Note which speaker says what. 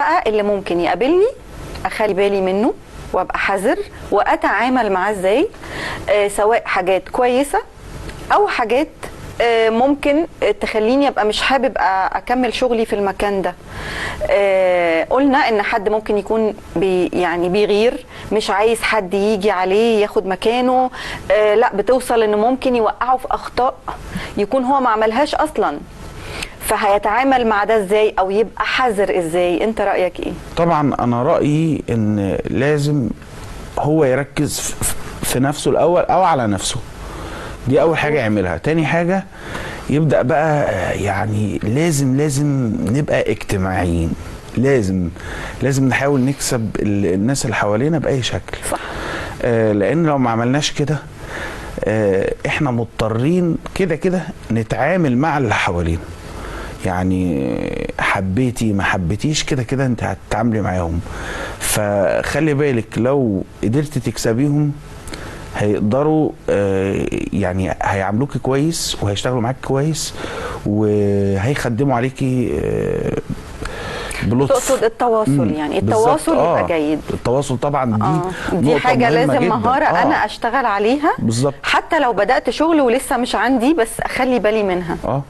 Speaker 1: بقى اللي ممكن يقابلني اخلي بالي منه وابقى حذر واتعامل معاه ازاي، سواء حاجات كويسه او حاجات ممكن تخليني ابقى مش حابب اكمل شغلي في المكان ده. قلنا ان حد ممكن يكون يعني بيغير، مش عايز حد يجي عليه ياخد مكانه، لا بتوصل انه ممكن يوقعه في اخطاء يكون هو ما عملهاش اصلا. فهيتعامل مع ده ازاي او يبقى حذر ازاي؟ انت رأيك ايه؟
Speaker 2: طبعا انا رأيي ان لازم هو يركز في نفسه الاول او على نفسه. دي اول حاجة يعملها. تاني حاجة يبدأ بقى يعني لازم نبقى اجتماعيين. لازم نحاول نكسب الناس اللي حوالينا بأي شكل.
Speaker 1: صح.
Speaker 2: لان لو ما عملناش كده احنا مضطرين كده نتعامل مع اللي حوالينا. يعني حبيتي ما حبيتيش كده انت هتتعاملي معاهم. فخلي بالك لو قدرتي تكسبيهم هيقدروا يعني هيعاملوكي كويس وهيشتغلوا معاكي كويس وهيخدموا عليكي بلطف.
Speaker 1: تقصد التواصل، يعني التواصل يبقى جيد.
Speaker 2: التواصل طبعا
Speaker 1: دي حاجة لازم
Speaker 2: جداً.
Speaker 1: مهارة أنا أشتغل عليها.
Speaker 2: بالظبط.
Speaker 1: حتى لو بدأت شغل ولسه مش عندي، بس أخلي بالي منها.